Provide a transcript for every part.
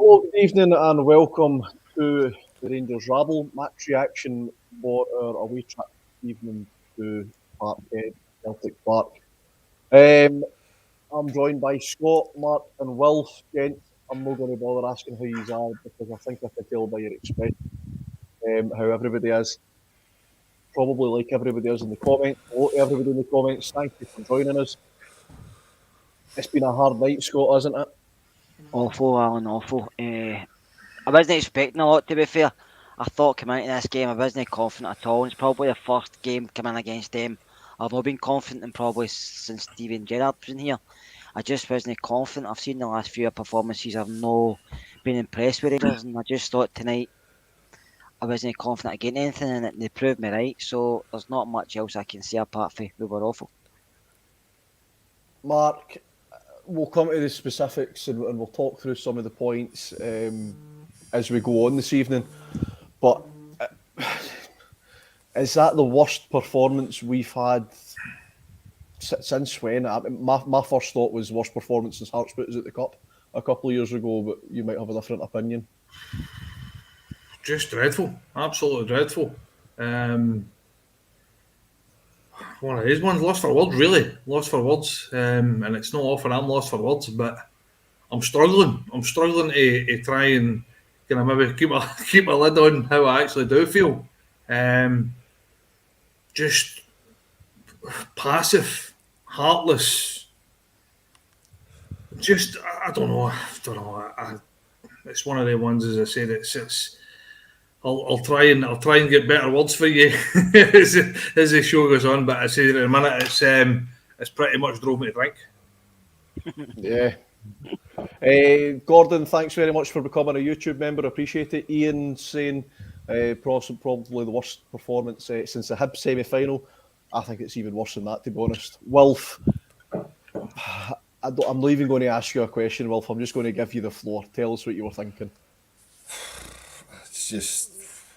Hello, good evening, and welcome to the Rangers Rabble match reaction for our away trip this evening to Parkhead, Celtic Park. I'm joined by Scott, Mark, and Wilf. Gents, I'm not going to bother asking how you are because I think I can tell by your expression how everybody is. Probably like everybody else in the comments. Hello to everybody in the comments. Thank you for joining us. It's been a hard night, Scott, hasn't it? Awful, Alan, awful. I wasn't expecting a lot, to be fair. I thought coming into this game, I wasn't confident at all. It's probably the first game coming against them. I've not been confident in probably since Steven Gerrard's been here. I just wasn't confident. I've seen the last few performances. I've not been impressed with Rangers, and I just thought tonight I wasn't confident again anything, and they proved me right. So there's not much else I can say apart from we were awful. Mark, we'll come to the specifics and we'll talk through some of the points as we go on this evening. But is that the worst performance we've had since when? My first thought was worst performance since Hearts put us at the Cup a couple of years ago, but you might have a different opinion. Just dreadful, absolutely dreadful. One of these ones, lost for words, really, lost for words. And it's not often I'm lost for words, but I'm struggling. I'm struggling to try and kind of maybe keep my lid on how I actually do feel. Just passive, heartless. Just I don't know. It's one of the ones, as I said. It's I'll try and get better words for you as the show goes on. But I say at the minute it's pretty much drove me to drink. Yeah. Gordon, thanks very much for becoming a YouTube member. Appreciate it. Ian saying probably the worst performance since the Hibs semi-final. I think it's even worse than that, to be honest. Wilf, I'm not even going to ask you a question, Wilf. I'm just going to give you the floor. Tell us what you were thinking.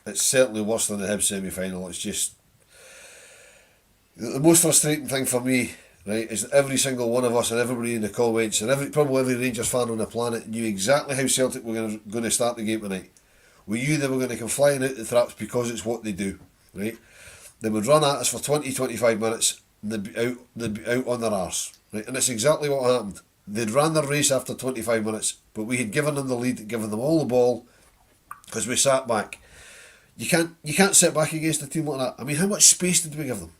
It's certainly worse than the Hibs semi-final. It's just the most frustrating thing for me, right, is that every single one of us and everybody in the comments and probably every Rangers fan on the planet knew exactly how Celtic were going to start the game tonight. We knew they were going to come flying out the traps because it's what they do, right? They would run at us for 20-25 minutes and they'd be out on their arse, right? And it's exactly what happened. They'd ran their race after 25 minutes, but we had given them the lead, given them all the ball because we sat back. You can't sit back against a team like that. I mean, how much space did we give them?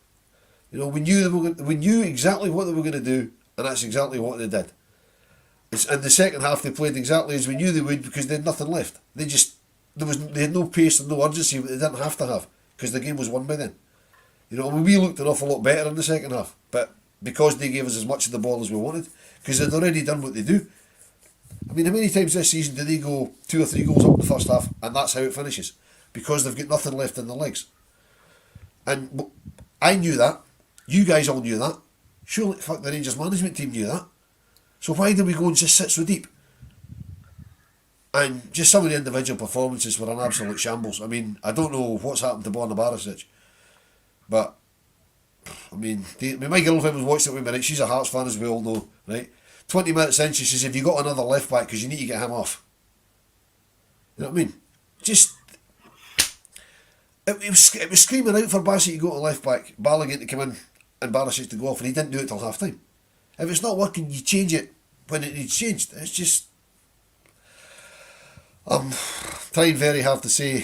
You know, we knew exactly what they were going to do, and that's exactly what they did. In the second half, they played exactly as we knew they would because they had nothing left. They had no pace and no urgency, but they didn't have to have because the game was won by then. You know, I mean, we looked an awful lot better in the second half, but because they gave us as much of the ball as we wanted, because they'd already done what they do. I mean, how many times this season do they go 2 or 3 goals up in the first half, and that's how it finishes? Because they've got nothing left in their legs. And I knew that. You guys all knew that. Surely, fuck, the Rangers management team knew that. So why did we go and just sit so deep? And just some of the individual performances were an absolute shambles. I mean, I don't know what's happened to Borna Barisic, but I mean, my girlfriend was watching it with me, right? She's a Hearts fan, as we all know, right? 20 minutes in, she says, "Have you got another left back? Because you need to get him off." You know what I mean? Just it was screaming out for Bassett to go to left back, Balogun to come in, and Barisic to go off, and he didn't do it till half time. If it's not working, you change it when it needs changed. It's just I'm trying very hard to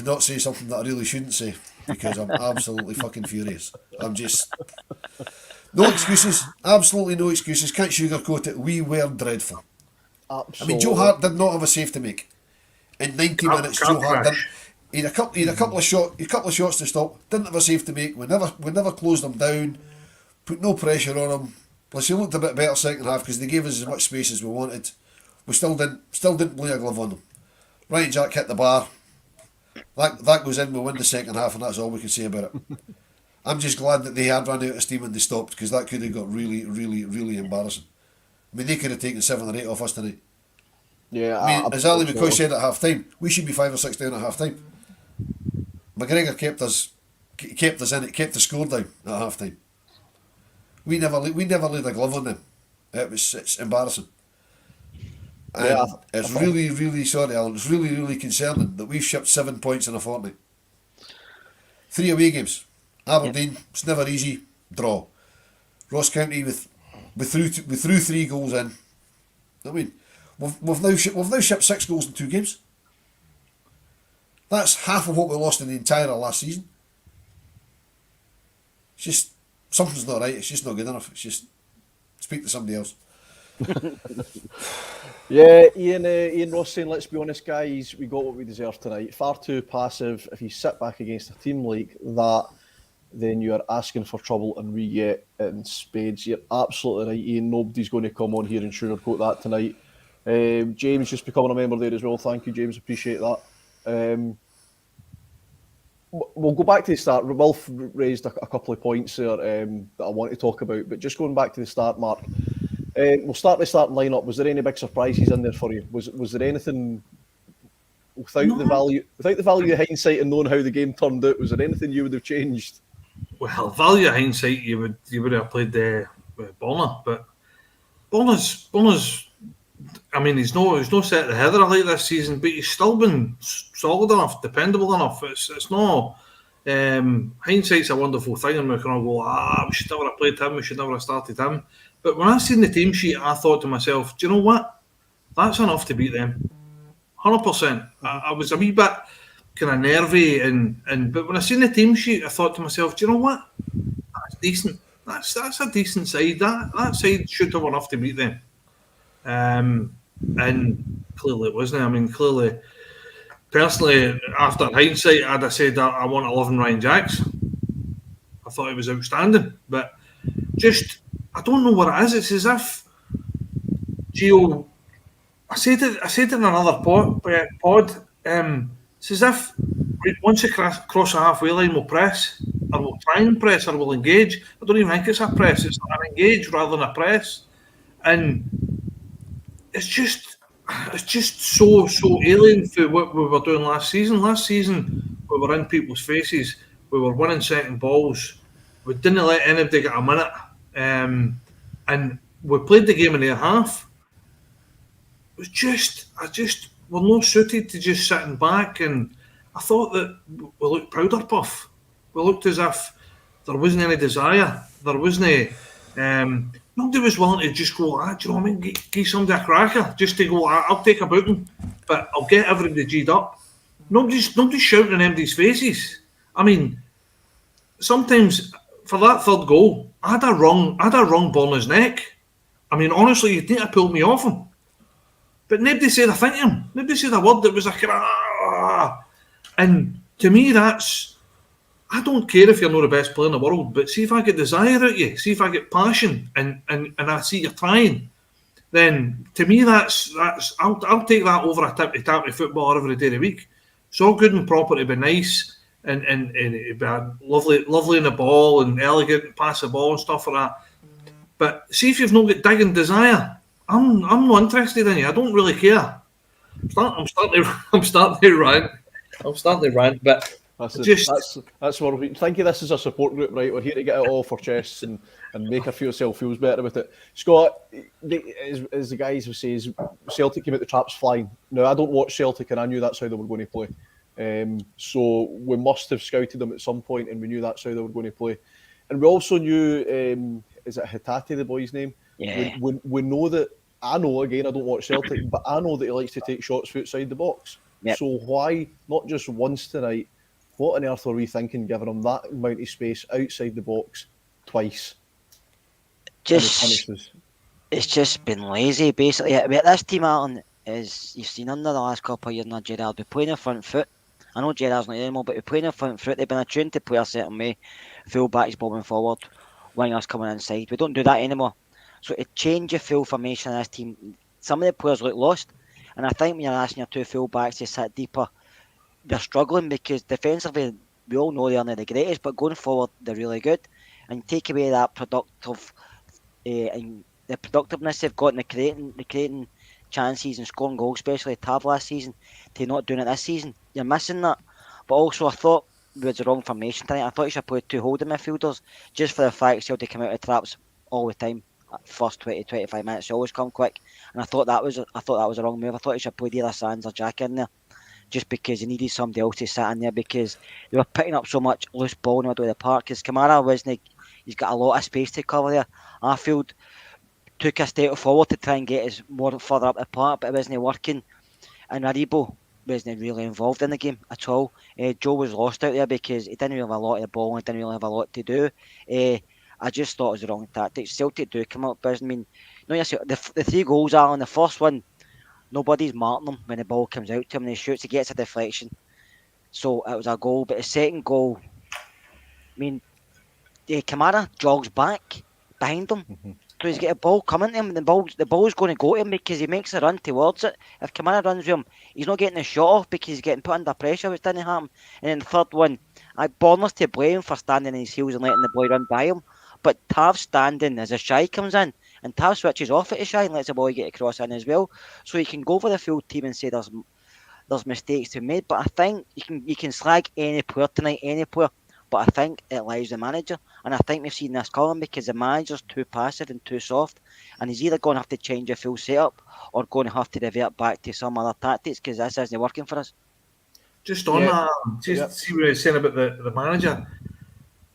not say something that I really shouldn't say because I'm absolutely fucking furious. I'm just no excuses, absolutely no excuses. Can't sugarcoat it. We were dreadful. Absolutely. I mean, Joe Hart did not have a save to make. In 90 minutes, Joe Hart didn't. He had a couple of shots to stop. Didn't have a save to make. We never closed him down. Put no pressure on him. Plus, he looked a bit better second half because they gave us as much space as we wanted. We still didn't lay a glove on them. Ryan Jack hit the bar. That goes in. We win the second half, and that's all we can say about it. I'm just glad that they had run out of steam and they stopped because that could have got really, really, really embarrassing. I mean, they could have taken 7 or 8 off us tonight. Yeah, I mean, as Ali McCoy said at half time, we should be 5 or 6 down at half time. McGregor kept us in it, kept the score down at half time. We never laid a glove on them. It's embarrassing. And Yeah, it's really, really, sorry Alan, it's really, really concerning that we've shipped 7 points in a fortnight. 3 away games. Aberdeen, it's never easy, draw. Ross County, we threw 3 goals in. I mean, we've now shipped 6 goals in 2 games. That's half of what we lost in the entire last season. It's just, something's not right, it's just not good enough. It's just, speak to somebody else. Yeah, Ian Ross saying, let's be honest, guys, we got what we deserved tonight. Far too passive. If you sit back against a team like that, then you are asking for trouble, and we get it in spades. You're absolutely right, Ian. Nobody's going to come on here and sugarcoat that tonight. James just becoming a member there as well. Thank you, James. Appreciate that. We'll go back to the start. Wilf raised a couple of points there that I want to talk about, but just going back to the start, Mark. We'll start the starting lineup. Was there any big surprises in there for you? Was there anything without the value of hindsight and knowing how the game turned out? Was there anything you would have changed? Well, value of hindsight, you would have played Bonner, but Bonner's. I mean, he's no set the header like this season, but he's still been solid enough, dependable enough. It's not. Hindsight's a wonderful thing, and we can all go, we should never have played him, we should never have started him. But when I seen the team sheet, I thought to myself, do you know what? That's enough to beat them. 100%. I was a wee bit kind of nervy, but when I seen the team sheet, I thought to myself, do you know what? That's decent. That's a decent side. That side should have enough to beat them. And clearly it wasn't. I mean, clearly, personally, after hindsight, I'd have said I want 11 Ryan Jacks. I thought it was outstanding, but just, I don't know what it is. It's as if Gio. I said it in another pod. It's as if once you cross the halfway line, we'll press, or we'll try and press, or we'll engage. I don't even think it's a press. It's an engage rather than a press, and it's just so alien to what we were doing last season. Last season, we were in people's faces. We were winning second balls. We didn't let anybody get a minute. And we played the game in their half. It was we're not suited to just sitting back, and I thought that we looked powder puff. We looked as if there wasn't any desire. There wasn't nobody was willing to just go, do you know what I mean? Give somebody a cracker, just to go, I'll take a booting, but I'll get everybody G'd up. Nobody's shouting in anybody's faces. I mean, sometimes for that third goal, I'd have wrung Bonner's neck. I mean, honestly, you'd need to pull me off him. But nobody said a thing to him. Nobody said a word. That was and to me, that's, I don't care if you're not the best player in the world, but see if I get desire out of you, see if I get passion, and I see you're trying, then to me that's I'll take that over a tap footballer every day of the week. It's all good and proper to be nice and it'd be lovely in the ball and elegant and pass the ball and stuff like that. But see if you've not got digging desire, I'm not interested in you. I don't really care. I'm starting to rant, but that's where we think of this as a support group, right? We're here to get it off our chests and make ourselves feel better with it. Scott, as the guys would say, Celtic came out the traps flying. Now, I don't watch Celtic, and I knew that's how they were going to play. So we must have scouted them at some point, and we knew that's how they were going to play. And we also knew, is it Hatate, the boy's name? Yeah. We know that, I know, again, I don't watch Celtic, but I know that he likes to take shots from outside the box. Yep. So why, not just once tonight, what on earth are we thinking, giving him that amount of space outside the box twice? It's just been lazy, basically. I mean, this team, Alan, is, you've seen under the last couple of years now, Gerrard, we're playing in front foot. I know Gerrard's not there anymore, but we're playing in front foot. They've been attuned to play a certain way. Full backs bobbing forward, wingers coming inside. We don't do that anymore. So to change your full formation in this team, some of the players look lost. And I think when you're asking your two full backs to sit deeper, they're struggling because defensively, we all know they're not the greatest, but going forward, they're really good. And take away that and the productiveness they've got in the creating chances and scoring goals, especially Tav last season, to not doing it this season. You're missing that. But also, I thought we had the wrong formation tonight. I thought you should play two holding midfielders just for the fact Celtic came out of traps all the time. first 20-25 minutes. They always come quick, and I thought that was a wrong move. I thought he should have played either Sands or Jack in there, just because he needed somebody else to sit in there because they were picking up so much loose ball in the middle of the park. Because Kamara wasn't, he's got a lot of space to cover there. Arfield took a step forward to try and get us more further up the park, but it wasn't working. And Aribo wasn't really involved in the game at all. Joe was lost out there because he didn't really have a lot of the ball and he didn't really have a lot to do. I just thought it was the wrong tactics. Celtic do come up, but I mean, no, yes, the 3 goals are on the first one. Nobody's marking him when the ball comes out to him and he shoots. He gets a deflection, so it was a goal. But the second goal, I mean, Kamara jogs back behind him. So he's got a ball coming to him, and the ball's going to go to him because he makes a run towards it. If Kamara runs with him, he's not getting the shot off because he's getting put under pressure, which didn't happen. And then the third one, Bournemouth's to blame for standing on his heels and letting the boy run by him. But Tav's standing as a shy comes in, and Tav switches off at a shy and lets the boy get across in as well. So he can go for the full team and say there's mistakes to be made. But I think you can slag any player tonight, any player. But I think it lies the manager, and I think we've seen this coming because the manager's too passive and too soft, and he's either going to have to change a full setup or going to have to revert back to some other tactics because this isn't working for us. Just on that, see what I was saying about the manager.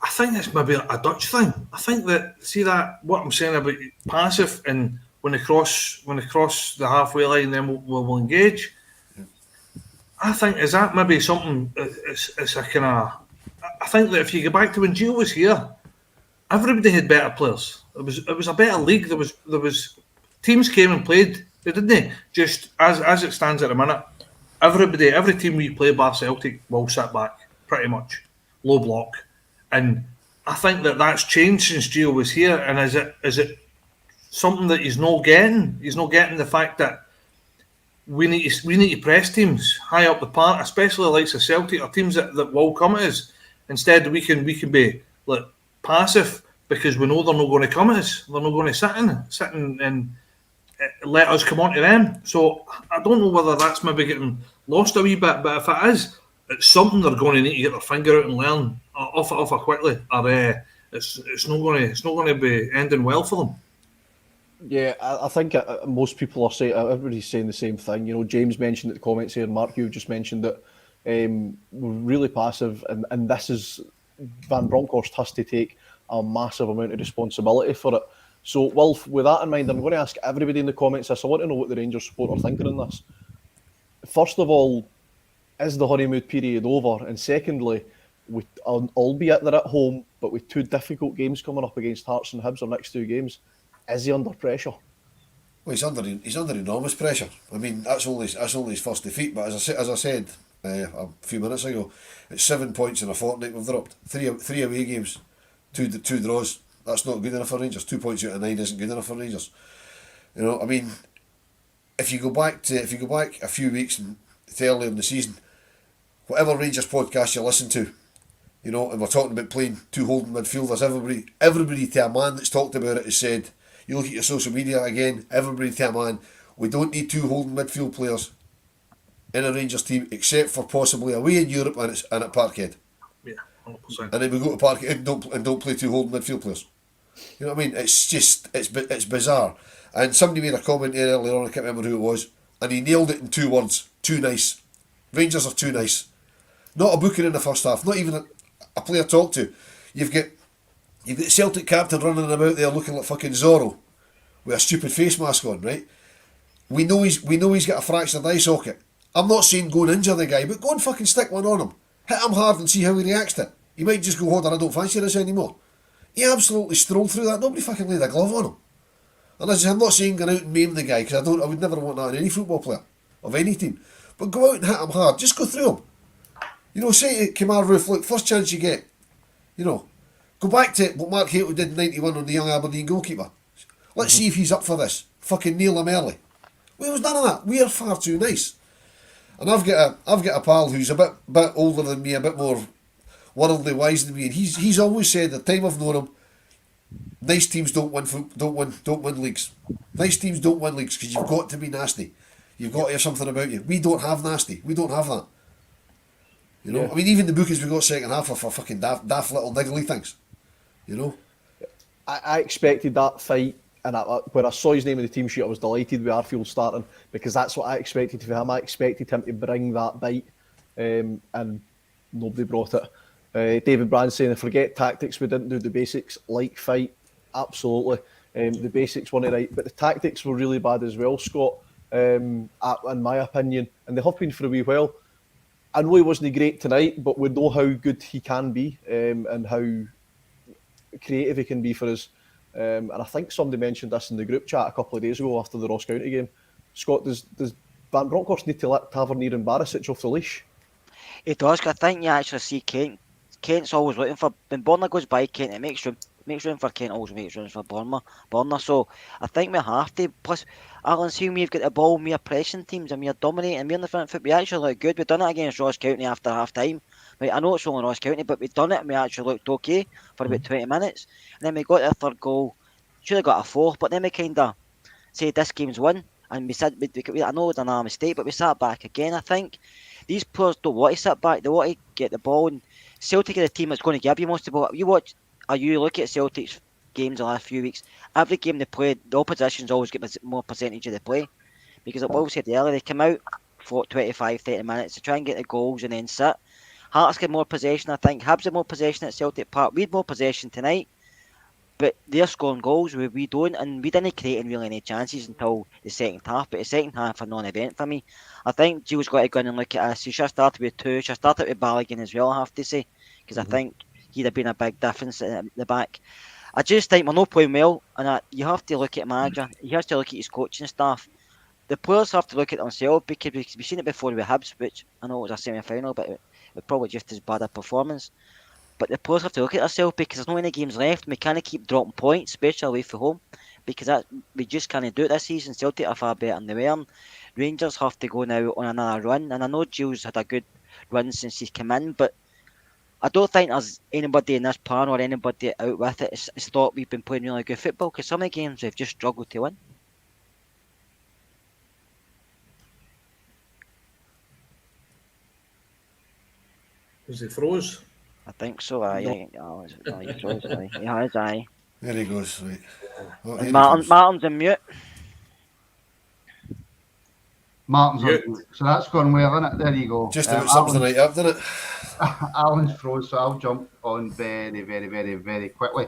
I think it's maybe a Dutch thing. I think that what I'm saying about passive and when they cross the halfway line, then we'll engage. I think is that maybe something. It's a kind of. I think that if you go back to when Gio was here, everybody had better players. It was a better league. There was teams came and played, didn't they? Just as it stands at the minute, every team we play, bar Celtic, will sit back pretty much, low block, and I think that's changed since Gio was here. And is it something that he's not getting? He's not getting the fact that we need to press teams high up the park, especially the likes of Celtic or teams that will come at us. Instead, we can be like passive because we know they're not going to come at us. They're not going to sit and let us come on to them. So I don't know whether that's maybe getting lost a wee bit. But if it is, it's something they're going to need to get their finger out and learn off it quickly. Or it's not going to be ending well for them. Yeah, I think most people are saying, everybody's saying the same thing. You know, James mentioned it in the comments here, Mark, you just mentioned that we're really passive, and this is Van Bronckhorst has to take a massive amount of responsibility for it. So, Wilf, with that in mind, I'm going to ask everybody in the comments this. I want to know what the Rangers support are thinking on this. First of all, is the honeymoon period over? And secondly, albeit they're at home, but with 2 difficult games coming up against Hearts and Hibs, our next 2 games, is he under pressure? Well, he's under enormous pressure. I mean, that's only his first defeat. But as I said a few minutes ago, it's 7 points in a fortnight we've dropped. Three away games, two draws. That's not good enough for Rangers. 2 points out of 9 isn't good enough for Rangers. You know, I mean, if you go back a few weeks to earlier in the season, whatever Rangers podcast you listen to, you know, and we're talking about playing 2 holding midfielders, everybody to a man that's talked about it has said. You look at your social media again, everybody to a man, we don't need 2 holding midfield players in a Rangers team except for possibly away in Europe and at Parkhead. Yeah, 100%. And then we go to Parkhead and don't play 2 holding midfield players. You know what I mean? It's bizarre. And somebody made a comment here earlier on, I can't remember who it was, and he nailed it in 2 words. Too nice. Rangers are too nice. Not a booking in the first half, not even a player talk to. You've got Celtic captain running about there looking like fucking Zorro with a stupid face mask on, right? We know he's got a fractured eye socket. I'm not saying go and injure the guy, but go and fucking stick one on him. Hit him hard and see how he reacts to it. He might just go, hold on, I don't fancy this anymore. He absolutely strolled through that. Nobody fucking laid a glove on him. And I'm not saying go out and maim the guy, because I would never want that in any football player of any team. But go out and hit him hard. Just go through him. You know, say to Kemar Roof, look, first chance you get, you know, go back to what Mark Hato did in 91 on the young Aberdeen goalkeeper. Let's see if he's up for this. Fucking nail him early. Well, there was none of that. We are far too nice. And I've got a pal who's a bit older than me, a bit more worldly wise than me, and he's always said the time I've known him, nice teams don't win leagues. Nice teams don't win leagues because you've got to be nasty. You've got to have something about you. We don't have nasty. We don't have that. You know, I mean, even the bookies we got second half are for fucking daft little niggly things. You know, I expected that fight And when I saw his name in the team sheet, I was delighted with Arfield starting, because that's what I expected from him. I expected him to bring that bite, and nobody brought it. David Brand saying, forget tactics, we didn't do the basics, like fight. Absolutely. The basics weren't right, but the tactics were really bad as well, Scott, in my opinion, and they have been for a wee while. I know he wasn't great tonight, but we know how good he can be, and how creative he can be for us. And I think somebody mentioned this in the group chat a couple of days ago after the Ross County game. Scott, does Van Bronckhorst need to let Tavernier and Barisic off the leash? He does. I think you actually see Kent's always looking for, when Borna goes by Kent, it makes room for Kent, always makes room for Borna. So I think we have to. Plus, Alan, see, we've got the ball, we're pressing teams and we're dominating, we're in the front foot. We actually look good. We've done it against Ross County after half time. Right, I know it's only Ross County, but we've done it and we actually looked okay for about 20 minutes. And then we got the third goal. Should have got a fourth, but then we kind of said this game's won. And we said, I know it's another mistake, but we sat back again. I think these players don't want to sit back, they want to get the ball. And Celtic are the team that's going to give you most of the ball. You look at Celtic's games the last few weeks, every game they played, the opposition's always get more percentage of the play. Because like Will said earlier, they come out for 25, 30 minutes to try and get the goals and then sit. Hearts get more possession, I think. Hibs had more possession at Celtic Park. We had more possession tonight, but they're scoring goals where we don't, and we didn't create really any chances until the second half. But the second half, a non-event for me. I think Gio's got to go in and look at us. He should have started with two. Should have started with Balogun as well, I have to say, because I think he'd have been a big difference at the back. I just think we're not playing well, and you have to look at manager. You have to look at his coaching staff. The players have to look at themselves, because we've seen it before with Hibs, which I know it was a semi-final, but it was probably just as bad a performance. But the players have to look at themselves, because there's not any games left. We can't keep dropping points, especially away from home, because we just can't do it this season. Celtic are far better than they were. Rangers have to go now on another run, and I know Gio's had a good run since he's come in, but I don't think there's anybody in this plan or anybody out with it has thought we've been playing really good football, because some of the games we've just struggled to win. Was he froze? I think so. He froze. He has. There he goes. Right. Oh, And Martin's in mute. Martin's on, so that's gone well, isn't it? There you go. Just about sums the night up, didn't it? Alan's froze, so I'll jump on very, very, very, very quickly.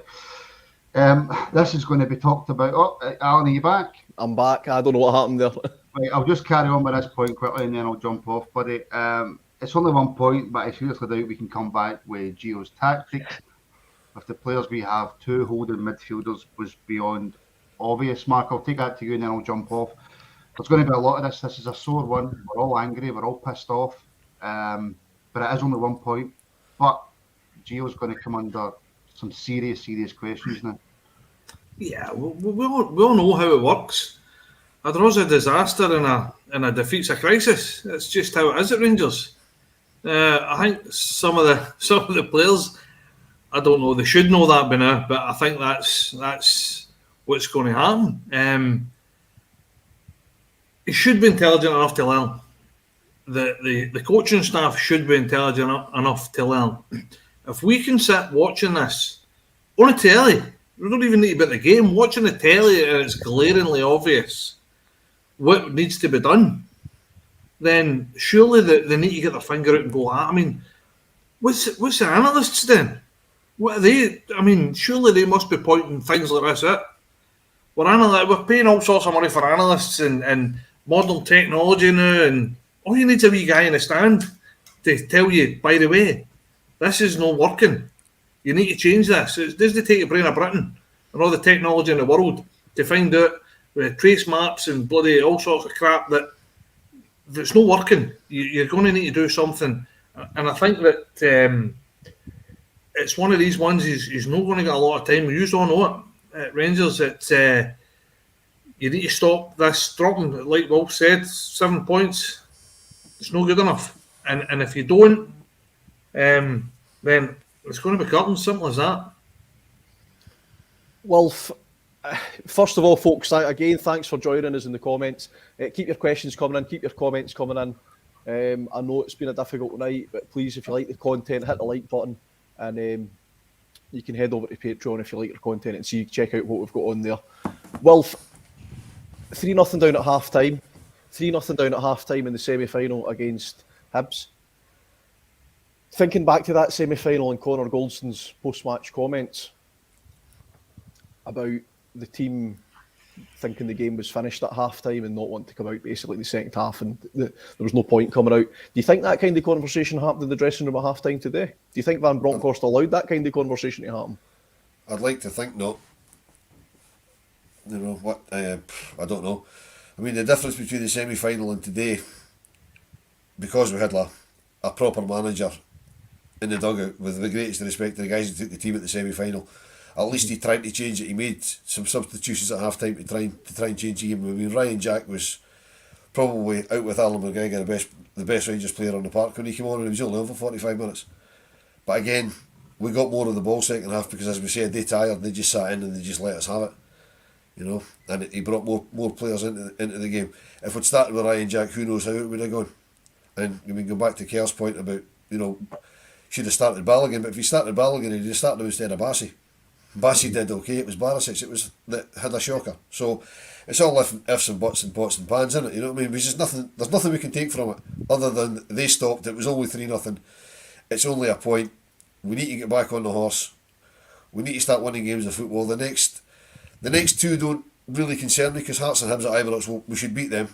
This is going to be talked about. Oh, Alan, are you back? I'm back. I don't know what happened there. Right, I'll just carry on with this point quickly and then I'll jump off, buddy. It's only 1 point, but I seriously doubt we can come back with Gio's tactics. With the players we have, 2 holding midfielders was beyond obvious. Mark, I'll take that to you and then I'll jump off. There's going to be a lot of this. This is a sore one. We're all angry. We're all pissed off. But it is only 1 point. But Gio's going to come under some serious questions now. Yeah, we all know how it works. A draw's a disaster and a defeat's a crisis. It's just how it is at Rangers. I think some of the players, I don't know, they should know that by now, but I think that's what's going to happen. He should be intelligent enough to learn. The coaching staff should be intelligent enough to learn. If we can sit watching this on a telly, we don't even need to be at the game, watching the telly and it's glaringly obvious what needs to be done, then surely they need to get their finger out and go, I mean, what's the analysts then? What are they? I mean, surely they must be pointing things like this out. We're paying all sorts of money for analysts and modern technology now, and all you need is a wee guy in the stand to tell you, by the way, this is not working. You need to change this. It doesn't take a brain of Britain and all the technology in the world to find out with trace maps and bloody all sorts of crap that's not working. You're going to need to do something. And I think that it's one of these ones, he's not going to get a lot of time. We used to all know it at Rangers. You need to stop this dropping. Like Wilf said, 7 points, it's not good enough. And if you don't, then it's going to be curtains, simple as that. Wilf, first of all, folks, again, thanks for joining us in the comments. Keep your questions coming in, keep your comments coming in. I know it's been a difficult night, but please, if you like the content, hit the like button, and you can head over to Patreon if you like your content and check out what we've got on there. Wilf, 3-0 down at half time. 3-0 down at half time in the semi-final against Hibs. Thinking back to that semi-final and Connor Goldston's post-match comments about the team thinking the game was finished at half-time and not wanting to come out basically the second half, and there was no point coming out. Do you think that kind of conversation happened in the dressing room at half-time today? Do you think Van Bronckhorst allowed that kind of conversation to happen? I'd like to think not. You know what? I don't know. I mean, the difference between the semi-final and today, because we had a proper manager in the dugout, with the greatest respect to the guys who took the team at the semi-final, at least he tried to change it. He made some substitutions at half-time to try and change the game. I mean, Ryan Jack was probably, out with Alan McGregor, the best Rangers player on the park when he came on, and he was only on for 45 minutes. But again, we got more of the ball second half because, as we said, they tired, they just sat in and they just let us have it. You know, and he brought more players into the game. If we'd started with Ryan Jack, who knows how it would have gone. And I mean, go back to Kerr's point about, you know, should have started Balogun, but if he started Balogun, he'd have started him instead of Bassey. Bassey did okay, it was Barisic that had a shocker. So it's all ifs and buts and pots and pans, isn't it? You know what I mean? There's nothing we can take from it other than they stopped. It was only 3-0. It's only a point. We need to get back on the horse. We need to start winning games of football. The next two don't really concern me because Hearts and Hibs at Ibrox, we should beat them.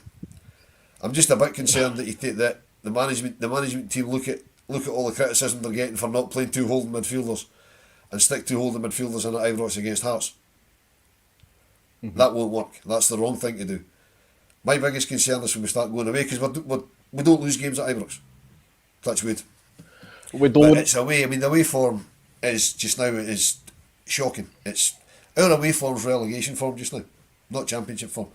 I'm just a bit concerned that the management team look at all the criticism they're getting for not playing two holding midfielders and stick two holding midfielders in at Ibrox against Hearts. Mm-hmm. That won't work. That's the wrong thing to do. My biggest concern is when we start going away, because we don't lose games at Ibrox. Touch wood. We don't. But it's away. I mean, the away form is just now is shocking. Our away form's relegation form just now, not championship form.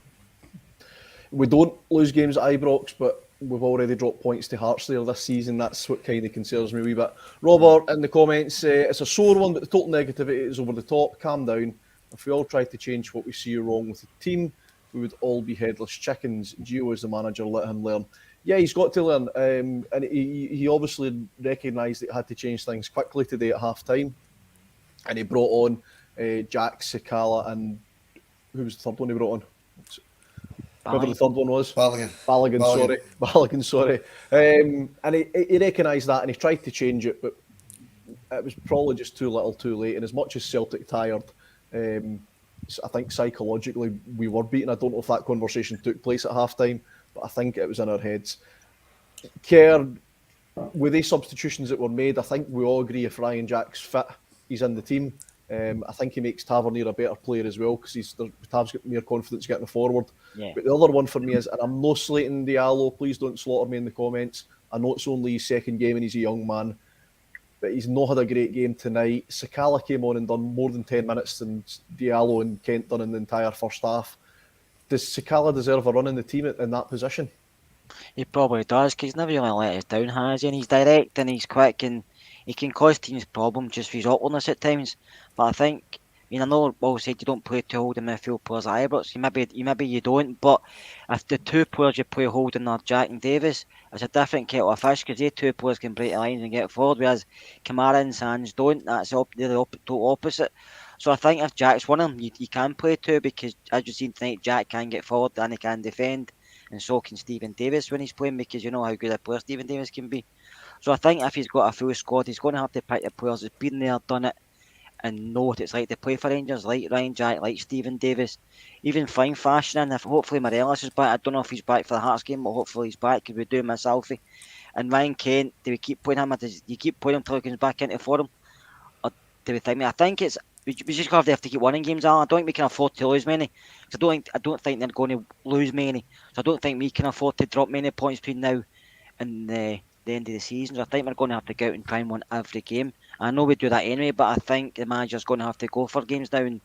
We don't lose games at Ibrox, but we've already dropped points to Hearts there this season. That's what kind of concerns me a wee bit. Robert in the comments, it's a sore one, but the total negativity is over the top. Calm down. If we all tried to change what we see wrong with the team, we would all be headless chickens. Gio is the manager, let him learn. Yeah, he's got to learn. And he obviously recognised that he had to change things quickly today at half-time. And he brought on Jack, Sakala, and who was the third one he brought on? Whoever the third one was. Balogun, sorry. And he recognised that and he tried to change it, but it was probably just too little too late. And as much as Celtic tired, I think psychologically we were beaten. I don't know if that conversation took place at half-time, but I think it was in our heads. Kerr, with these substitutions that were made, I think we all agree if Ryan Jack's fit, he's in the team. I think he makes Tavernier a better player as well because Tav's got more confidence getting forward. Yeah. But the other one for me is, and I'm no slating Diallo, please don't slaughter me in the comments. I know it's only his second game and he's a young man, but he's not had a great game tonight. Sakala came on and done more than 10 minutes than Diallo and Kent done in the entire first half. Does Sakala deserve a run in the team in that position? He probably does, because he's never really let us down, has he? And he's direct and he's quick and he can cause teams problems just for his awkwardness at times. But I think, I know Will said you don't play two holding midfield players at Ibrox. Maybe you don't, but if the two players you play holding are Jack and Davis, it's a different kettle of fish because they two players can break the lines and get forward, whereas Kamara and Sands don't. They're the total opposite. So I think if Jack's one of them, you can play two because, as you've seen tonight, Jack can get forward and he can defend, and so can Stephen Davis when he's playing, because you know how good a player Stephen Davis can be. So I think if he's got a full squad, he's going to have to pick the players that's been there, done it, and know what it's like to play for Rangers, like Ryan Jack, like Stephen Davis. Even fine fashion, and if hopefully Morelos is back. I don't know if he's back for the Hearts game, but hopefully he's back because we do miss Alfie. And Ryan Kent, do we keep playing him? Or do you keep playing him until he comes back into form? Or do we think? I think it's we just have to keep winning games. I don't think we can afford to lose many. Because I don't think they're going to lose many. So I don't think we can afford to drop many points between now and the end of the season. So I think we're going to have to go out and try and win every game. I know we do that anyway, but I think the manager's going to have to go for games now and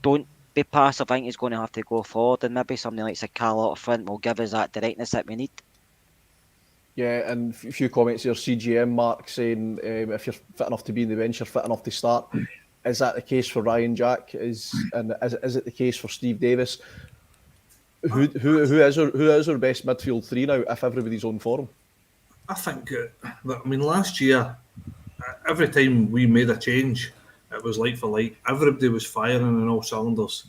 don't be passive. I think he's going to have to go forward, and maybe something like Sakala up front will give us that directness that we need. Yeah, and a few comments here. CGM Mark saying if you're fit enough to be in the bench, you're fit enough to start. Is that the case for Ryan Jack? Is it the case for Steve Davis? Who is our best midfield three now if everybody's on form? I think last year, every time we made a change, it was like for like. Everybody was firing on all cylinders,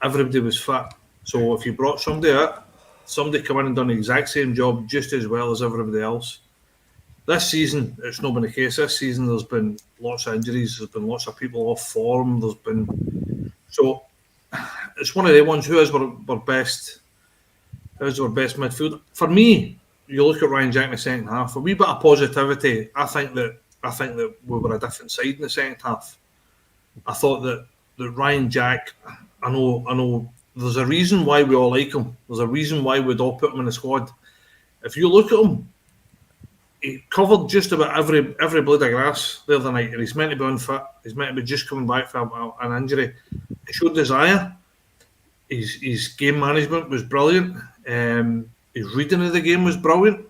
everybody was fit. So if you brought somebody out, somebody come in and done the exact same job just as well as everybody else. This season, it's not been the case. This season, there's been lots of injuries. There's been lots of people off form. So it's one of the ones. Who is our best? Who's our best midfield? For me, you look at Ryan Jack in the second half. A wee bit of positivity. I think that we were a different side in the second half. I thought that Ryan Jack. I know. There's a reason why we all like him. There's a reason why we'd all put him in the squad. If you look at him, he covered just about every blade of grass the other night, and he's meant to be unfit. He's meant to be just coming back from an injury. He showed desire. His game management was brilliant. His reading of the game was brilliant.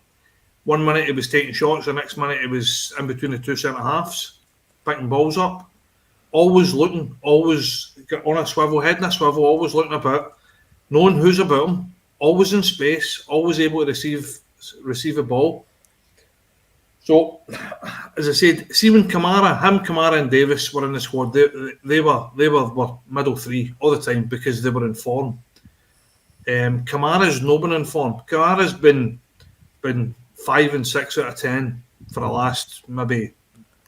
1 minute he was taking shots, the next minute he was in between the two centre halves, picking balls up. Always looking, always on a swivel, head in a swivel, always looking about, knowing who's about him, always in space, always able to receive a ball. So, as I said, see when Kamara and Davis were in the squad, they were middle three all the time because they were in form. Kamara's not been in form. Kamara's been 5 and 6 out of 10 for the last maybe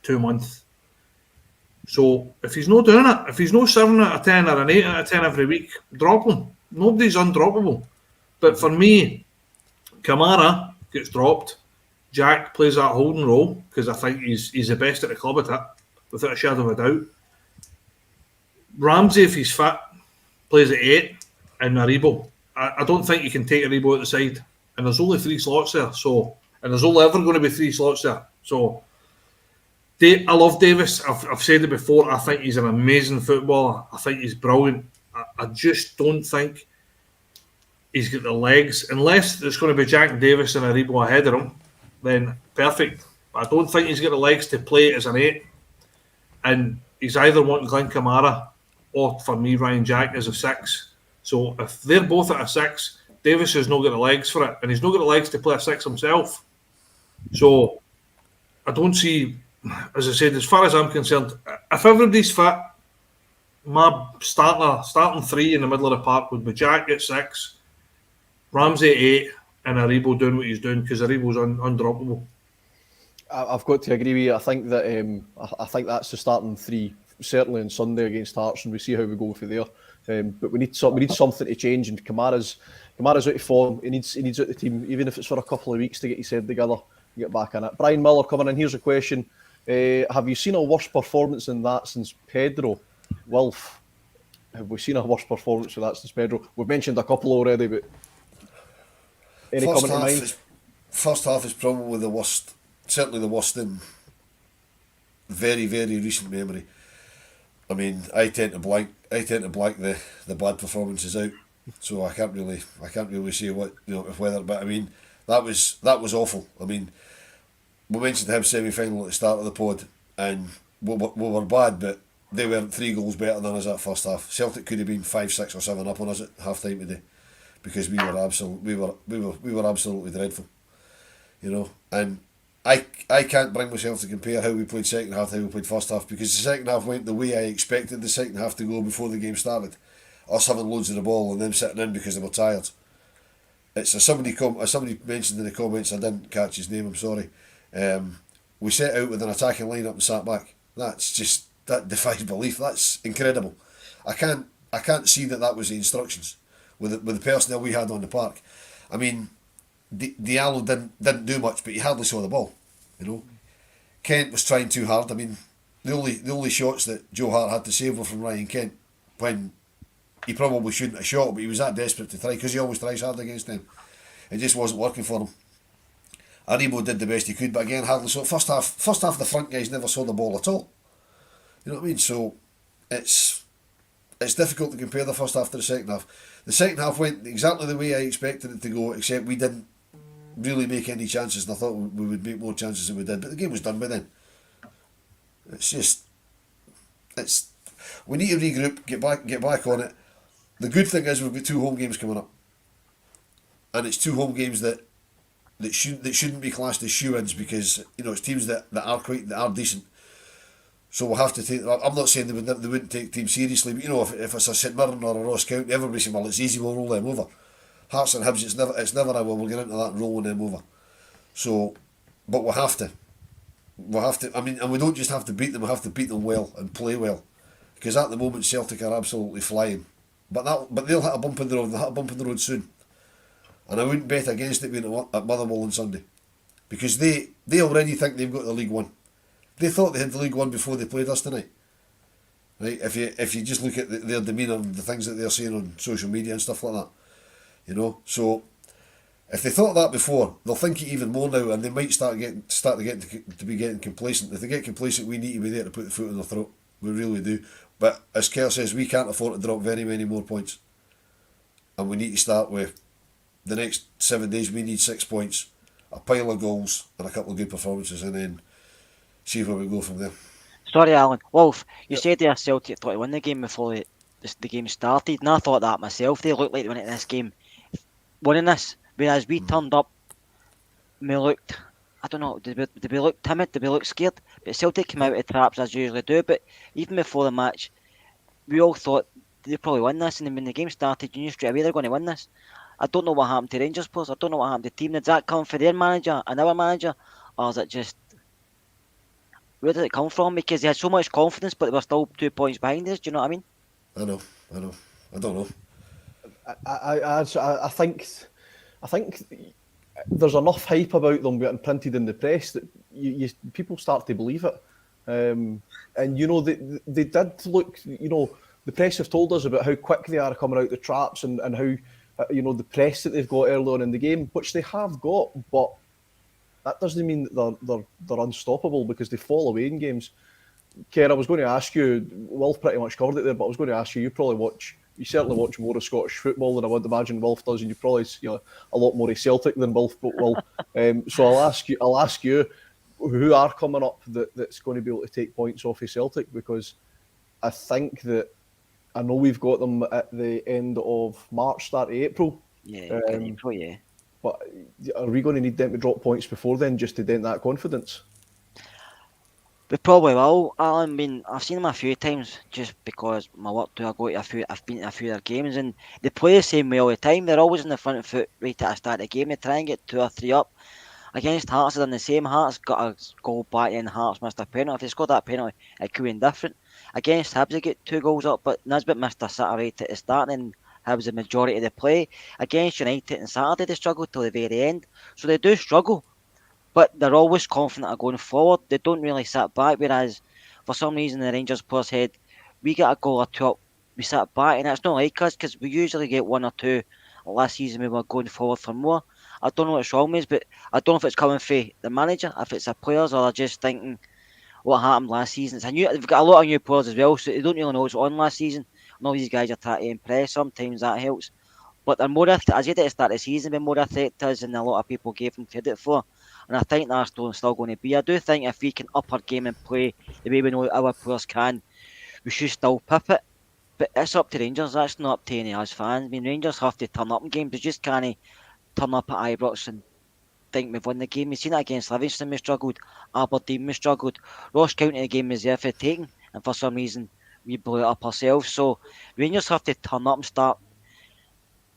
2 months. So if he's not doing it, if he's not 7 out of 10 or an 8 out of 10 every week, drop him. Nobody's undroppable. But for me, Kamara gets dropped. Jack plays that holding role because I think he's the best at the club at it, without a shadow of a doubt. Ramsey, if he's fit, plays at 8, and Aribo. I don't think you can take Aribo at the side. And there's only 3 slots there. And there's only ever going to be 3 slots there. So I love Davis. I've said it before. I think he's an amazing footballer. I think he's brilliant. I just don't think he's got the legs. Unless there's going to be Jack Davis and Aribo ahead of him, then perfect. But I don't think he's got the legs to play as an 8. And he's either wanting Glenn Kamara or, for me, Ryan Jack as a 6. So if they're both at a 6, Davis has not got the legs for it. And he's not got the legs to play a 6 himself. So I don't see... As I said, as far as I'm concerned, if everybody's fit, my starting 3 in the middle of the park would be Jack at 6, Ramsey at 8, and Aribo doing what he's doing because Aribo's undroppable. I've got to agree with you. I think that I think that's the starting 3, certainly on Sunday against Hearts, and we see how we go for there. But we need something to change, and Kamara's out of form. He needs out the team, even if it's for a couple of weeks to get his head together, and get back in it. Brian Miller coming in. Here's a question. Have you seen a worse performance than that since Pedro? Wilf, have we seen a worse performance than that since Pedro? We've mentioned a couple already, but any comment in mind? First half is probably the worst, certainly the worst in very, very recent memory. I mean, I tend to blank the bad performances out, so I can't really say what, if whether, but I mean that was awful. I mean, we mentioned him semi-final at the start of the pod, and we were bad, but they weren't 3 goals better than us at first half. Celtic could have been 5, 6, or 7 up on us at half time today, because we were absolutely dreadful, And I can't bring myself to compare how we played second half to how we played first half, because the second half went the way I expected the second half to go before the game started. Us having loads of the ball and them sitting in because they were tired. It's somebody mentioned in the comments, I didn't catch his name, I'm sorry. We set out with an attacking lineup and sat back. That defies belief. That's incredible. I can't see that was the instructions with the personnel we had on the park. I mean, Diallo didn't do much, but he hardly saw the ball. Kent was trying too hard. I mean, the only shots that Joe Hart had to save were from Ryan Kent, when he probably shouldn't have shot, but he was that desperate to try, because he always tries hard against them. It just wasn't working for him. Aribo did the best he could, but again, hardly so. First half, the front guys never saw the ball at all. You know what I mean? So it's difficult to compare the first half to the second half. The second half went exactly the way I expected it to go, except we didn't really make any chances, and I thought we would make more chances than we did. But the game was done by then. We need to regroup, get back on it. The good thing is we've got 2 home games coming up, and it's 2 home games that shouldn't be classed as shoe-ins, because it's teams that are decent. So we'll have to take. I'm not saying they wouldn't take teams seriously, but if it's a St Mirren or a Ross County, everybody saying, well, it's easy, we'll roll them over. Hearts and Hibs, it's never a well, we'll get into that and rolling them over. So, but we'll have to. I mean, and we don't just have to beat them, we have to beat them well and play well. Because at the moment Celtic are absolutely flying. But they'll hit a bump in the road, they'll hit a bump in the road soon. And I wouldn't bet against it being at Motherwell on Sunday. Because they already think they've got the League One. They thought they had the League One before they played us tonight. Right? If you just look at their demeanour and the things that they're saying on social media and stuff like that. So if they thought that before, they'll think it even more now, and they might start to be getting complacent. If they get complacent, we need to be there to put the foot in their throat. We really do. But as Kerr says, we can't afford to drop very many more points. And we need to start with the next 7 days. We need 6 points, a pile of goals, and a couple of good performances, and then see where we go from there. Sorry, Alan. Wolf, you said there Celtic thought to win the game before the game started, and I thought that myself. They looked like they went into this game winning this, whereas we turned up, we looked, I don't know, did we look timid, did we look scared? But Celtic came out of traps as usually do, but even before the match, we all thought they'd probably win this, and then when the game started, you knew straight away they're going to win this. I don't know what happened to Rangers players, I don't know what happened to the team. Did that come for their manager and our manager, or is it just, where did it come from? Because they had so much confidence, but they were still 2 points behind us. Do you know what I mean? I know. I don't know. I think there's enough hype about them getting printed in the press that people start to believe it. And they did look. The press have told us about how quick they are coming out the traps and how the press that they've got early on in the game, which they have got, but that doesn't mean that they're unstoppable because they fall away in games. Kerr, I was going to ask you, Wilf pretty much covered it there, but I was going to ask you, you certainly watch more of Scottish football than I would imagine Wilf does, and you probably a lot more of Celtic than Wilf will. So I'll ask you, who are coming up that's going to be able to take points off of Celtic, because I think that I know we've got them at the end of March, start of April. Yeah, April, yeah. But are we going to need them to drop points before then just to dent that confidence? We probably will. I mean, I've seen them a few times just because my work do. I've been to a few of their games, and they play the same way all the time. They're always in the front foot right at the start of the game. They try and get 2 or 3 up. Against Hearts, they've done the same. Hearts got a goal back in, Hearts missed a penalty. If they scored that penalty, it could have been different. Against Hibs, they get 2 goals up, but Nisbet missed a sitter right at the start, and Hibs the majority of the play. Against United on Saturday, they struggled till the very end. So they do struggle, but they're always confident of going forward. They don't really sit back, whereas for some reason the Rangers players said, we get a goal or 2 up, we sit back, and it's not like us because we usually get 1 or 2. Last season we were going forward for more. I don't know what's wrong with us, but I don't know if it's coming from the manager, if it's the players, or they're just thinking what happened last season. They've got a lot of new players as well, so they don't really know what's on last season. And all these guys are trying to impress. Sometimes that helps. But they're more, as I said at the start of the season, they're more a threat to us than a lot of people gave them credit for. And I think that's still going to be. I do think if we can up our game and play the way we know our players can, we should still pip it. But it's up to Rangers. That's not up to any of us fans. I mean, Rangers have to turn up in games. They just can't turn up at Ibrox and think we've won the game. We've seen it against Livingston, we struggled. Aberdeen, we struggled. Ross County, the game was there for taking, and for some reason we blew it up ourselves. So Rangers have to turn up and start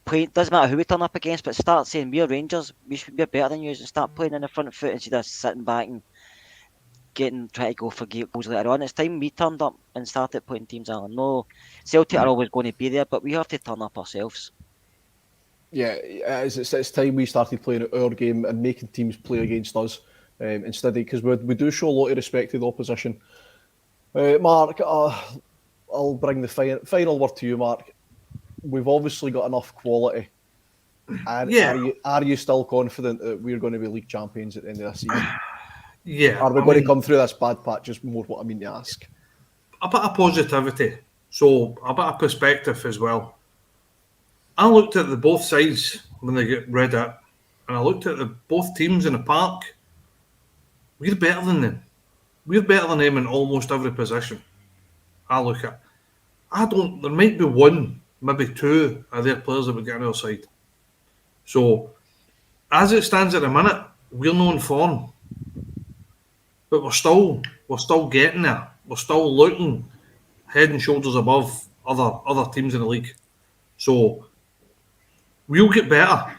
playing. Doesn't matter who we turn up against, but start saying we're Rangers, we're better than you, and start playing in the front foot instead of sitting back and trying to go for goals later on. It's time we turned up and started putting teams out. No, Celtic are always going to be there, but we have to turn up ourselves. Yeah, it's time we started playing our game and making teams play against us instead, because we do show a lot of respect to the opposition. Mark, I'll bring the final word to you, Mark. We've obviously got enough quality. Are you still confident that we're going to be league champions at the end of the season? Yeah. Are we going to come through this bad patch? Is more what I mean to ask. A bit of positivity, so a bit of perspective as well. I looked at the both sides when they get red up, and I looked at both teams in the park. We're better than them. We're better than them in almost every position. I look at. There might be 1, maybe 2 of their players that would get on our side. So, as it stands at the minute, we're not in form, but we're still getting there. we're still looking head and shoulders above other teams in the league. So we'll get better.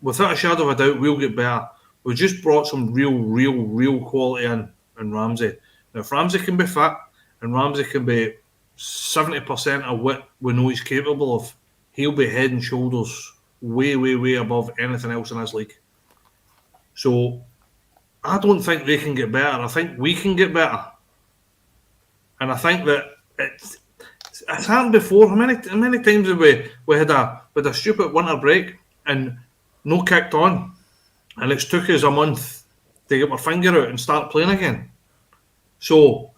Without a shadow of a doubt, we'll get better. We just brought some real quality in Ramsey. Now, if Ramsey can be fit and Ramsey can be 70% of what we know he's capable of, he'll be head and shoulders way above anything else in this league. So I don't think they can get better. I think we can get better. And I think that it's happened before. How many times have we had a stupid winter break and no kicked on, and it's took us a month to get our finger out and start playing again. So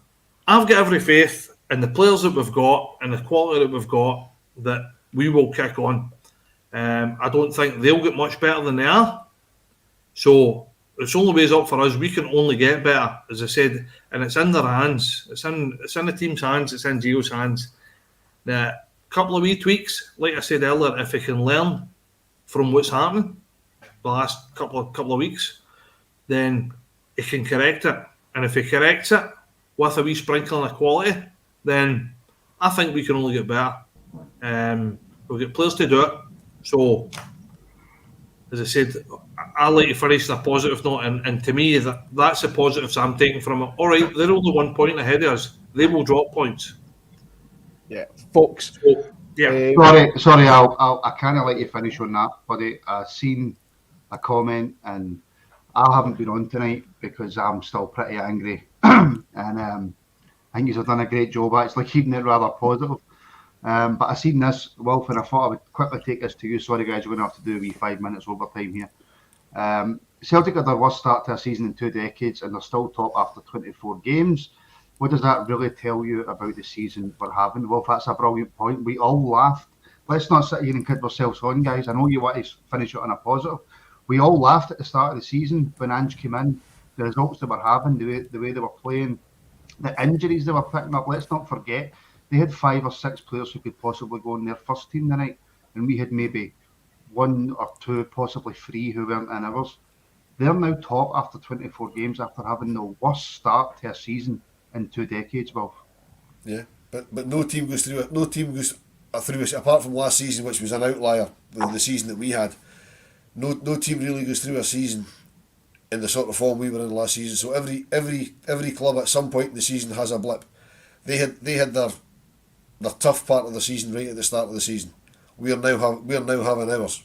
I've got every faith in the players that we've got and the quality that we've got that we will kick on. I don't think they'll get much better than they are. So it's only ways up for us. We can only get better, as I said, and it's in their hands. It's in the team's hands. It's in Gio's hands. Now, a couple of wee tweaks, like I said earlier, if he can learn from what's happening the last couple of weeks, then he can correct it. And if he corrects it with a wee sprinkling of quality, then I think we can only get better. We've got players to do it. So, as I said, I like to finish on a positive note, and to me, that's the positives I'm taking from it. All right, they're only 1 point ahead of us. They will drop points. Yeah, folks. So, yeah. Sorry, I kind of let you finish on that, buddy. I seen a comment, and I haven't been on tonight because I'm still pretty angry, and I think you've done a great job actually keeping it rather positive. But I seen this, Wilf, and I thought I would quickly take this to you. Sorry, guys, we're going to have to do a wee 5 minutes overtime here. Celtic had their worst start to a season in 2 decades, and they're still top after 24 games. What does that really tell you about the season we're having? Well, that's a brilliant point. We all laughed. Let's not sit here and kid ourselves on, guys. I know you want to finish it on a positive. We all laughed at the start of the season when Ange came in. The results they were having, the way they were playing, the injuries they were picking up. Let's not forget, they had 5 or 6 players who could possibly go in their first team tonight, and we had maybe 1 or 2, possibly 3 who weren't in ours. They're now top after 24 games after having the worst start to a season in 2 decades, Wilf. Yeah, but no team goes through it. No team goes through it apart from last season, which was an outlier with the season that we had. No team really goes through a season in the sort of form we were in last season. So every club at some point in the season has a blip. They had their tough part of the season right at the start of the season. We are now having ours.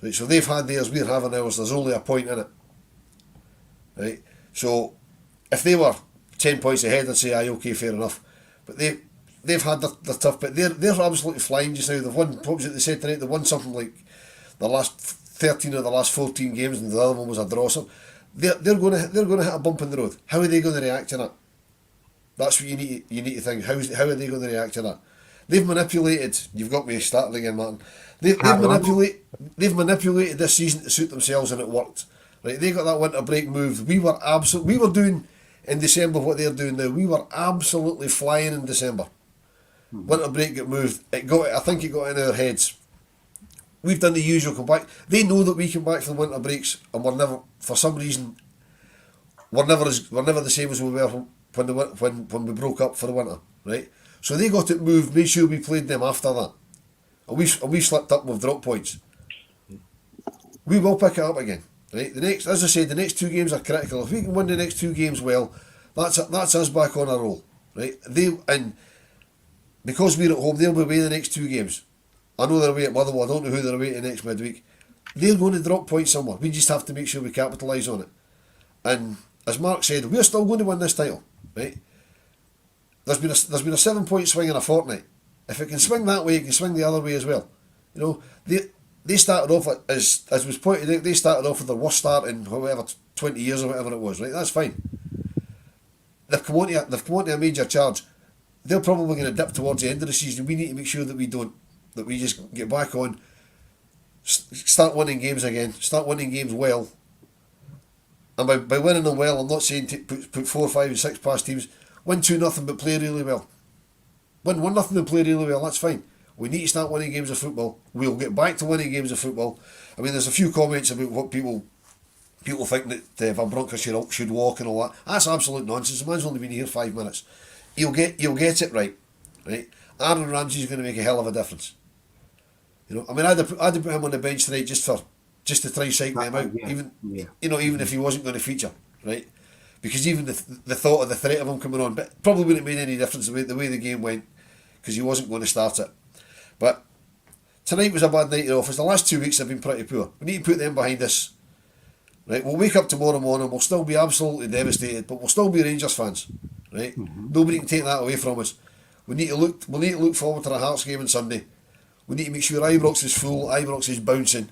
Right, so they've had theirs, we're having ours. There's only a point in it. Right, so if they were 10 points ahead, I'd say, aye, okay, fair enough. But they've had their tough, but they're absolutely flying just now. They've won, what was it they said tonight? They won something like the last 13 or the last 14 games, and the other one was a draw. So they're going to hit a bump in the road. How are they going to react to that? That's what you need to think. How are they going to react to that? They've manipulated. You've got me started again, Martin. They've manipulated this season to suit themselves, and it worked. Right? They got that winter break moved. We were doing in December what they're doing now. We were absolutely flying in December. Winter break got moved. I think it got in our heads. We've done the usual come back. They know that we come back from the winter breaks, and we're never, for some reason, we're never the same as we were when we broke up for the winter, right? So they got it moved, made sure we played them after that, and we slipped up with drop points. We will pick it up again, right? As I said, the next 2 games are critical. If we can win the next 2 games well, that's us back on a roll, right? And because we're at home, they'll be away the next 2 games. I know they're away at Motherwell. I don't know who they're away to next midweek. They're going to drop points somewhere. We just have to make sure we capitalise on it. And as Mark said, we're still going to win this title, right? There's been a 7-point swing in a fortnight. If it can swing that way, it can swing the other way as well. You know, they started off as was pointed out. They started off with their worst start in 20 years or whatever it was, right? That's fine. They've come on to a major charge. They're probably going to dip towards the end of the season. We need to make sure that we don't. That we just get back on, start winning games again, start winning games well. And by winning them well, I'm not saying put 4, 5 and 6 past teams. Win 2-0 but play really well. Win 1-0 and play really well, that's fine. We need to start winning games of football. We'll get back to winning games of football. I mean, there's a few comments about what people people think that Van Bronckhorst should walk and all that. That's absolute nonsense. The man's only been here 5 minutes. He'll get it right. Aaron Ramsey's going to make a hell of a difference. You know, I mean, I'd have put him on the bench tonight just to try cycle him out, even if he wasn't going to feature, right? Because even the thought of the threat of him coming on, but probably wouldn't have made any difference the way the game went, because he wasn't going to start it. But tonight was a bad night in the office. The last 2 weeks have been pretty poor. We need to put them behind us. Right, we'll wake up tomorrow morning, we'll still be absolutely devastated, but we'll still be Rangers fans. Right? Nobody can take that away from us. We need to look forward to the Hearts game on Sunday. We need to make sure Ibrox is full, Ibrox is bouncing.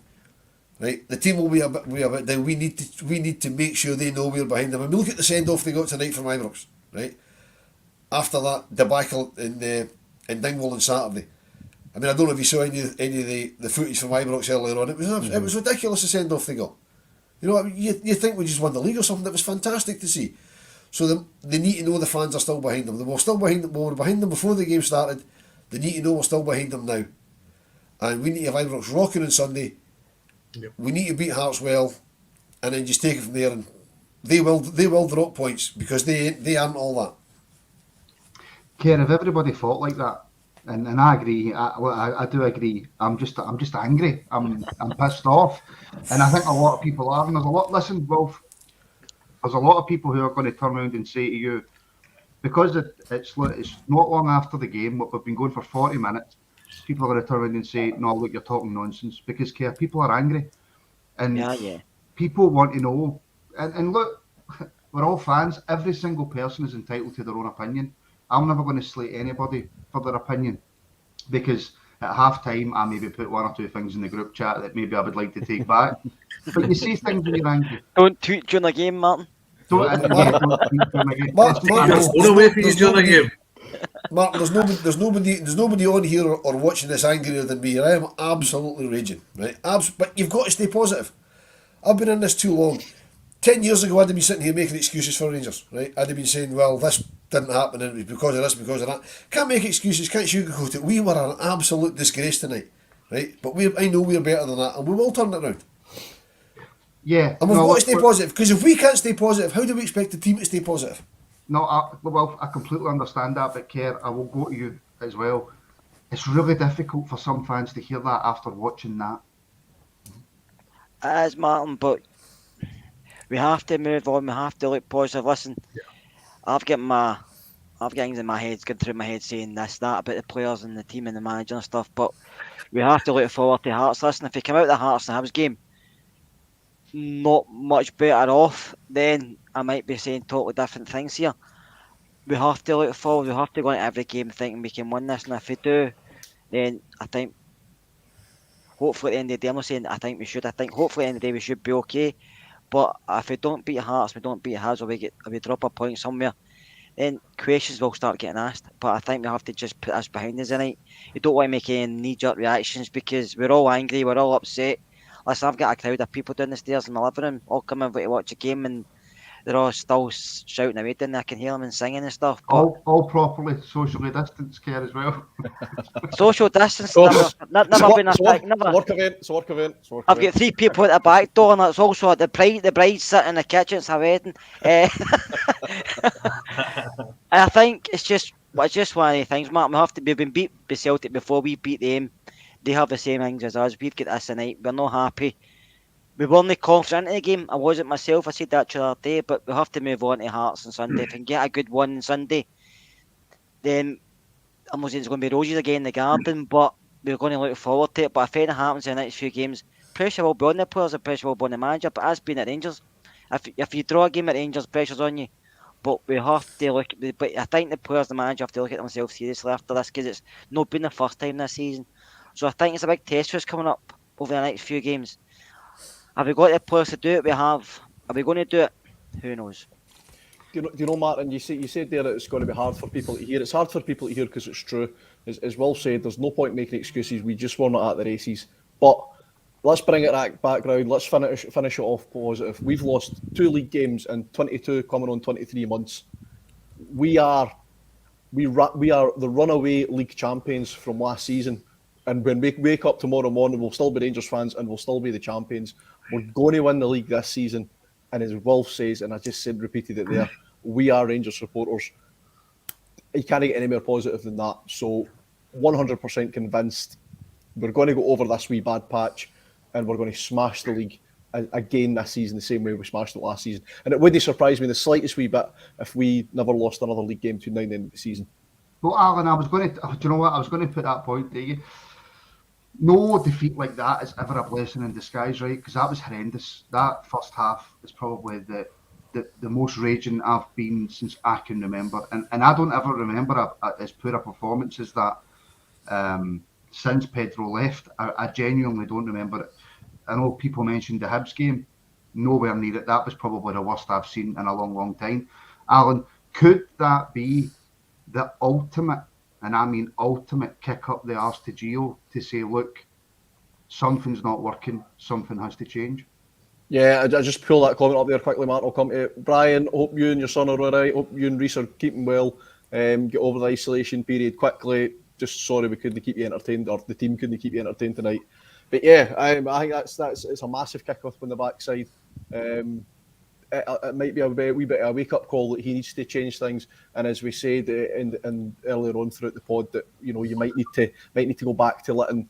Right? The team will be a bit down. We need to make sure they know we're behind them. And look at the send off they got tonight from Ibrox. Right? After that debacle in Dingwall on Saturday. I mean, I don't know if you saw any of the footage from Ibrox earlier on. It was ridiculous the send off they got. You know, you think we just won the league or something. That was fantastic to see. So they need to know the fans are still behind them. They were still behind them. We were behind them before the game started. They need to know we're still behind them now. And we need to have Ibrox rocking on Sunday. Yep. We need to beat Hearts well, and then just take it from there. And they will drop points because they aren't all that. Kerr, if everybody fought like that, and I agree, I do agree. I'm just angry. I'm pissed off, and I think a lot of people are. And there's a lot. Listen, Wilf. There's a lot of people who are going to turn around and say to you, because it's not long after the game, but we've been going for 40 minutes, people are going to turn around and say, no, look, you're talking nonsense. Because, Kerr, people are angry. And people want to know. And look, we're all fans. Every single person is entitled to their own opinion. I'm never going to slate anybody for their opinion. Because at half-time, I maybe put one or two things in the group chat that maybe I would like to take back. But you see things when you're angry. Don't tweet during the game, Martin. Martin, there's nobody on here or watching this angrier than me. I am absolutely raging, right? But you've got to stay positive. I've been in this too long. 10 years ago, I'd have been sitting here making excuses for Rangers, right? I'd have been saying, well, this didn't happen, and it was because of this, because of that. Can't make excuses, can't sugarcoat it. We were an absolute disgrace tonight, right? But I know we're better than that, and we will turn it around. Yeah. And we've got to stay positive, because if we can't stay positive, how do we expect the team to stay positive? No, I completely understand that, but Kerr, I will go to you as well. It's really difficult for some fans to hear that after watching that. It is, Martin, but we have to move on. We have to look positive. Listen, I've got things in my head, going through my head saying this, that about the players and the team and the manager and stuff, but we have to look forward to Hearts. Listen, if we come out of the Hearts and Hibs game not much better off, then I might be saying totally different things here. We have to look forward. We have to go into every game thinking we can win this, and if we do, then I think hopefully at the end of the day, I'm not saying I think we should. I think hopefully at the end of the day we should be okay. But if we don't beat Hearts, we don't beat Hibs, or we drop a point somewhere, then questions will start getting asked. But I think we have to just put us behind us tonight. You don't want to make any knee-jerk reactions because we're all angry, we're all upset. Listen, I've got a crowd of people down the stairs in my living room, all coming to watch a game, and they're all still shouting away down there. I can hear them and singing and stuff. But all properly socially distanced, Kerr, as well. Social distance, never been a thing. Work event. I've got 3 people at the back door, and it's also the bride sitting in the kitchen. It's a wedding. I think it's just one of the things, Mark. We've been beat by Celtic before. We beat them. They have the same things as us. We've got this tonight. We're not happy. We weren't confident in the game. I wasn't myself. I said that the other day. But we have to move on to Hearts on Sunday. If we can get a good one on Sunday, then I'm not saying it's going to be roses again in the garden, but we're going to look forward to it. But if anything happens in the next few games, pressure will be on the players and pressure will be on the manager. But as being at Rangers, if you draw a game at Rangers, pressure's on you. But we have to look. But I think the players, the manager, have to look at themselves seriously after this, because it's not been the first time this season. So I think it's a big test for us coming up over the next few games. Have we got the players to do it? We have. Are we going to do it? Who knows? Do you know, Martin, you said there that it's going to be hard for people to hear. It's hard for people to hear because it's true. As Will said, there's no point making excuses. We just were not at the races. But let's bring it back round. Let's finish it off positive. We've lost 2 league games in 22, coming on 23 months. We are the runaway league champions from last season. And when we wake up tomorrow morning, we'll still be Rangers fans and we'll still be the champions. We're going to win the league this season. And as Wilf says, and I just said, repeated it there, we are Rangers supporters. You can't get any more positive than that. So 100% convinced we're going to go over this wee bad patch and we're going to smash the league again this season the same way we smashed it last season. And it wouldn't surprise me the slightest wee bit if we never lost another league game between now and the end of the season. Well, Alan, I was going to, do you know what? I was going to put that point to you. No defeat like that is ever a blessing in disguise, right? Because that was horrendous. That first half is probably the most raging I've been since I can remember. And I don't ever remember as poor a performance as that since Pedro left. I genuinely don't remember it. I know people mentioned the Hibs game. Nowhere near it. That was probably the worst I've seen in a long, long time. Alan, could that be the ultimate, and I mean ultimate, kick up the arse to Gio to say, look, something's not working, something has to change? Yeah, I just pull that comment up there quickly, Mark. I'll come to it. Brian, hope you and your son are all right. Hope you and Reece are keeping well. Get over the isolation period quickly. Just sorry we couldn't keep you entertained, or the team couldn't keep you entertained tonight. But yeah, I think that's it's a massive kick-off on the backside. It might be a wee bit of a wake-up call that he needs to change things. And as we said in earlier on throughout the pod, that you might need to go back to letting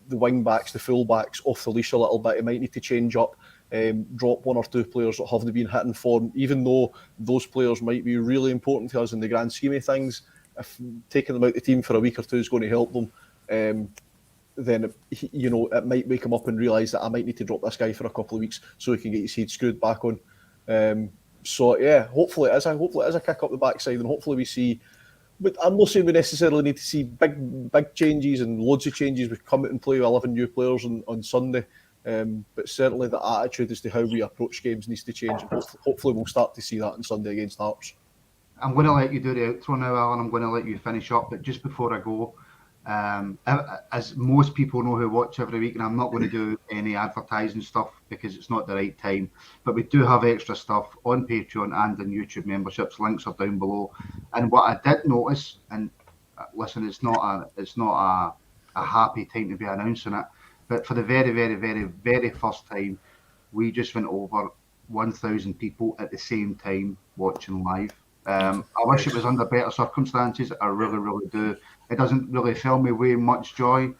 the wing backs, the full backs off the leash a little bit. He might need to change up, drop one or two players that haven't been hitting form, even though those players might be really important to us in the grand scheme of things. If taking them out the team for a week or two is going to help them, then it might wake him up and realise that I might need to drop this guy for a couple of weeks so he can get his head screwed back on. So yeah, hopefully it is a kick up the backside, and hopefully we see. But I'm not saying we necessarily need to see big changes and loads of changes. We come out and play with 11 new players on Sunday, but certainly the attitude as to how we approach games needs to change. Hopefully we'll start to see that on Sunday against Hearts. I'm going to let you do the outro now, Alan. I'm going to let you finish up, but just before I go, as most people know who watch every week, and I'm not going to do any advertising stuff because it's not the right time, but we do have extra stuff on Patreon and in YouTube memberships. Links are down below. And what I did notice, and listen, it's not a happy time to be announcing it, but for the very, very, very, very first time, we just went over 1,000 people at the same time watching live. I wish it was under better circumstances. I really, really do. It doesn't really fill me with much joy.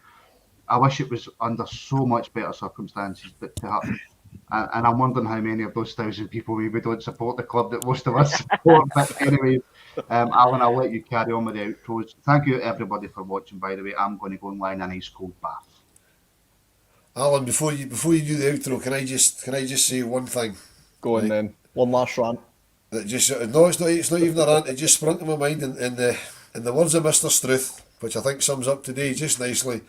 I wish it was under so much better circumstances to happen. And I'm wondering how many of those 1,000 people maybe don't support the club that most of us support. But anyway, Alan, I'll let you carry on with the outros. Thank you everybody for watching, by the way. I'm going to go and lie in a nice cold bath. Alan, before you do the outro, can I just say one thing? Go on then. One last rant. That just no, it's not even a rant. It just sprung to my mind in the words of Mr. Struth, which I think sums up today just nicely.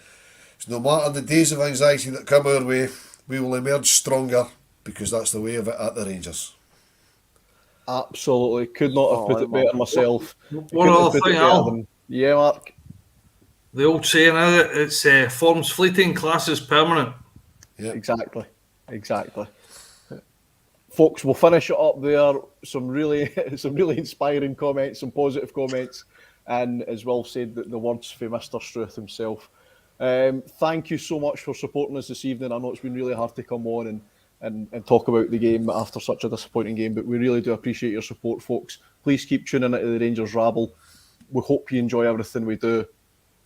It's no matter the days of anxiety that come our way, we will emerge stronger because that's the way of it at the Rangers. Absolutely, could not have put it better myself. One other thing, Al. Yeah, Mark. The old saying, is it? It's form's fleeting, class is permanent. Yeah, exactly. Folks, we'll finish it up there. Some really inspiring comments, some positive comments, and as Will said, the words for Mr. Struth himself. Thank you so much for supporting us this evening. I know it's been really hard to come on and talk about the game after such a disappointing game, but we really do appreciate your support, folks. Please keep tuning into the Rangers Rabble. We hope you enjoy everything we do,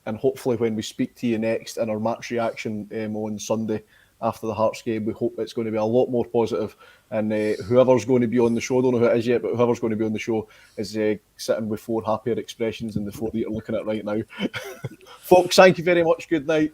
and hopefully when we speak to you next in our match reaction on Sunday after the Hearts game, we hope it's going to be a lot more positive. And whoever's going to be on the show, I don't know who it is yet, but whoever's going to be on the show is sitting with 4 happier expressions than the 4 that you're looking at right now. Folks, thank you very much. Good night.